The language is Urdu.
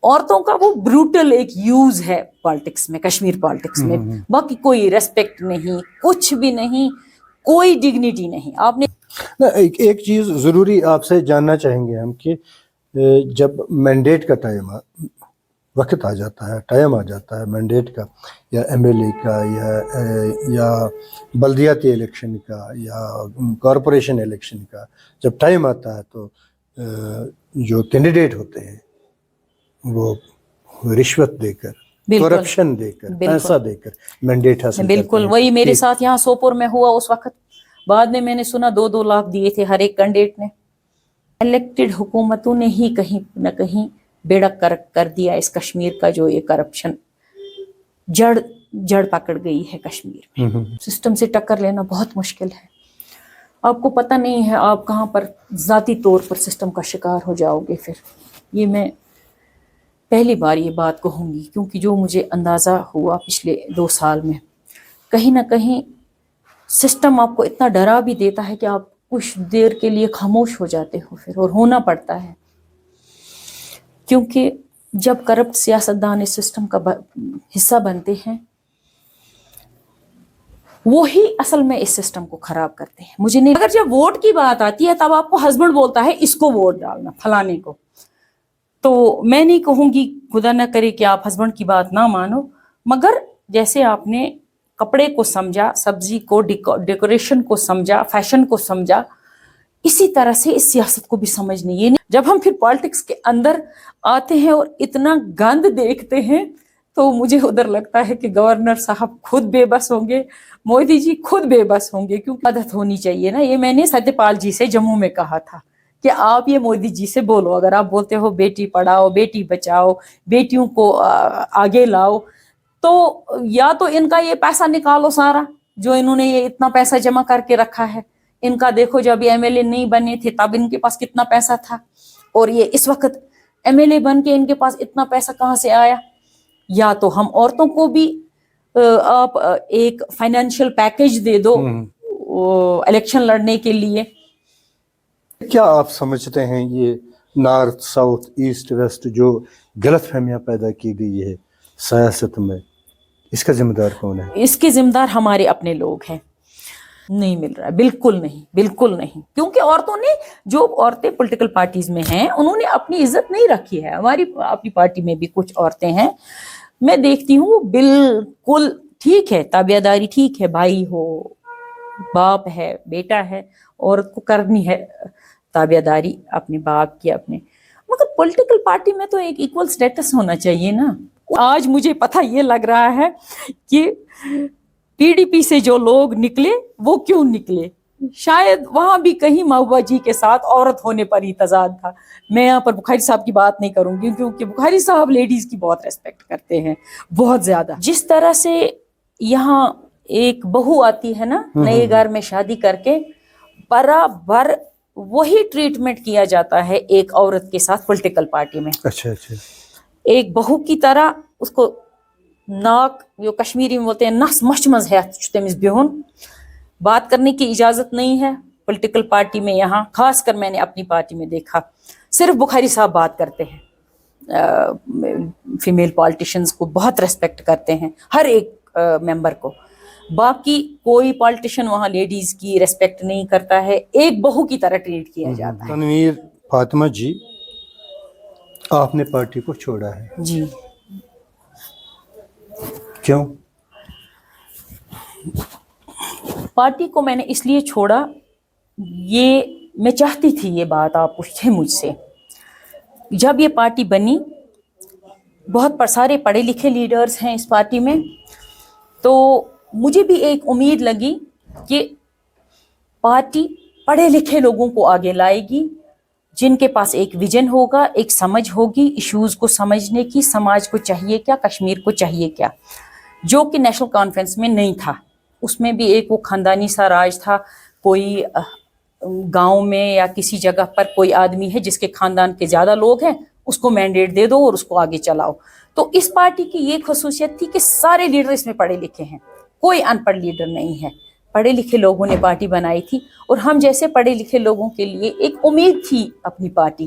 عورتوں کا وہ بروٹل ایک یوز ہے پالیٹکس میں، کشمیر پالیٹکس میں، باقی کوئی ریسپیکٹ نہیں، کچھ بھی نہیں، کوئی ڈگنیٹی نہیں. آپ نے ایک چیز ضروری آپ سے جاننا چاہیں گے ہم کہ جب مینڈیٹ کا وقت آ جاتا ہے، ٹائم آ جاتا ہے مینڈیٹ کا یا ایم ایل اے کا یا بلدیاتی الیکشن کا یا کارپوریشن الیکشن کا، جب ٹائم آتا ہے تو جو کینڈیڈیٹ ہوتے ہیں وہ رشوت دے کر، کرپشن دے کر، پیسہ دے کر مینڈیٹ حاصل کرتے ہیں. بالکل وہی میرے ساتھ یہاں سوپور میں ہوا اس وقت. بعد میں نے سنا 2-2 لاکھ دیے تھے ہر ایک کینڈیڈیٹ نے. الیکٹڈ حکومتوں نے ہی کہیں نہ کہیں بیڑا کر دیا اس کشمیر کا. جو یہ کرپشن جڑ پکڑ گئی ہے کشمیر میں. سسٹم سے ٹکر لینا بہت مشکل ہے. آپ کو پتہ نہیں ہے آپ کہاں پر ذاتی طور پر سسٹم کا شکار ہو جاؤ گے. پھر یہ میں پہلی بار یہ بات کہوں گی، کیونکہ جو مجھے اندازہ ہوا پچھلے 2 سال میں، کہیں نہ کہیں سسٹم آپ کو اتنا ڈرا بھی دیتا ہے کہ آپ کچھ دیر کے لیے خاموش ہو جاتے ہو پھر، اور ہونا پڑتا ہے. کیونکہ جب کرپٹ سیاستدان اس سسٹم کا حصہ بنتے ہیں، وہی اصل میں اس سسٹم کو خراب کرتے ہیں. مجھے نہیں، اگر جب ووٹ کی بات آتی ہے تب آپ کو ہسبینڈ بولتا ہے اس کو ووٹ ڈالنا، فلانے کو. تو میں نہیں کہوں گی خدا نہ کرے کہ آپ ہسبینڈ کی بات نہ مانو، مگر جیسے آپ نے کپڑے کو سمجھا، سبزی کو، ڈیکوریشن کو سمجھا، فیشن کو سمجھا، اسی طرح سے اس سیاست کو بھی سمجھنی. یہ نہیں جب ہم پھر پالیٹکس کے اندر آتے ہیں اور اتنا گند دیکھتے ہیں تو مجھے ادھر لگتا ہے کہ گورنر صاحب خود بے بس ہوں گے، مودی جی خود بے بس ہوں گے. کیونکہ عادت ہونی چاہیے نا. یہ میں نے ستیہ پال جی سے جموں میں کہا تھا کہ آپ یہ مودی جی سے بولو، اگر آپ بولتے ہو بیٹی پڑھاؤ، بیٹی بچاؤ، بیٹیوں کو آگے لاؤ، تو یا تو ان کا یہ پیسہ نکالو سارا، جو انہوں نے یہ اتنا پیسہ جمع کر کے رکھا ہے. ان کا دیکھو جب یہ ایم ایل اے نہیں بنے تھے تب ان کے پاس کتنا پیسہ تھا، اور یہ اس وقت ایم ایل اے بن کے ان کے پاس اتنا پیسہ کہاں سے آیا. یا تو ہم عورتوں کو بھی آپ ایک فائنینشیل پیکیج دے دو الیکشن لڑنے کے لیے. کیا آپ سمجھتے ہیں یہ نارتھ ساؤتھ ایسٹ ویسٹ جو غلط فہمیاں پیدا کی گئی ہے سیاست میں، اس کا ذمہ دار کون ہے؟ اس کے ذمہ دار ہمارے اپنے لوگ ہیں. نہیں مل رہا ہے، بالکل نہیں، بالکل نہیں. کیونکہ عورتوں نے، جو عورتیں پولیٹیکل پارٹیز میں ہیں، انہوں نے اپنی عزت نہیں رکھی ہے. ہماری اپنی پارٹی میں بھی کچھ عورتیں ہیں، میں دیکھتی ہوں بالکل ٹھیک ہے، تابع داری ٹھیک ہے، بھائی ہو، باپ ہے، بیٹا ہے، عورت کو کرنی ہے تابع داری اپنے باپ کی، اپنے. مگر پولیٹیکل پارٹی میں تو ایک ایکول سٹیٹس ہونا چاہیے نا. آج مجھے پتہ یہ لگ رہا ہے کہ پی ڈی پی سے جو لوگ نکلے وہ کیوں نکلے. شاید وہاں بھی کہیں محبوبہ جی کے ساتھ عورت ہونے پر ہی تضاد تھا. میں یہاں پر بخاری صاحب کی بات نہیں کروں گی، کیونکہ بخاری صاحب لیڈیز کی بہت ریسپیکٹ کرتے ہیں، بہت زیادہ. جس طرح سے یہاں ایک بہو آتی ہے نا نئے گھر میں شادی کر کے، برابر وہی ٹریٹمنٹ کیا جاتا ہے ایک عورت کے ساتھ پولیٹیکل پارٹی میں. اچھا. ایک بہو کی طرح اس کو ناک، جو کشمیری میں بولتے ہیں نس مچھ مز ہے تمس بہن، بات کرنے کی اجازت نہیں ہے پولیٹیکل پارٹی میں. یہاں خاص کر میں نے اپنی پارٹی میں دیکھا صرف بخاری صاحب بات کرتے ہیں، فیمیل پالیٹیشنز کو بہت ریسپیکٹ کرتے ہیں، ہر ایک ممبر کو. باقی کوئی پالیٹیشین وہاں لیڈیز کی ریسپیکٹ نہیں کرتا ہے، ایک بہو کی طرح ٹریٹ کیا جاتا ہے. تنویر فاطمہ جی، آپ نے پارٹی کو چھوڑا ہے جی. کیوں؟ پارٹی کو میں نے اس لیے چھوڑا، یہ میں چاہتی تھی، یہ بات آپ پوچھتے مجھ سے. جب یہ پارٹی بنی، بہت سارے پڑھے لکھے لیڈرز ہیں اس پارٹی میں، تو مجھے بھی ایک امید لگی کہ پارٹی پڑھے لکھے لوگوں کو آگے لائے گی، جن کے پاس ایک ویژن ہوگا، ایک سمجھ ہوگی ایشوز کو سمجھنے کی، سماج کو چاہیے کیا، کشمیر کو چاہیے کیا، جو کہ نیشنل کانفرنس میں نہیں تھا. اس میں بھی ایک وہ خاندانی سا راج تھا. کوئی گاؤں میں یا کسی جگہ پر کوئی آدمی ہے جس کے خاندان کے زیادہ لوگ ہیں، اس کو مینڈیٹ دے دو اور اس کو آگے چلاؤ. تو اس پارٹی کی یہ خصوصیت تھی کہ سارے لیڈر اس میں پڑھے لکھے ہیں، کوئی ان پڑھ لیڈر نہیں ہے. پڑھے لکھے لوگوں نے پارٹی بنائی تھی، اور ہم جیسے پڑھے لکھے لوگوں کے لیے ایک امید تھی اپنی پارٹی.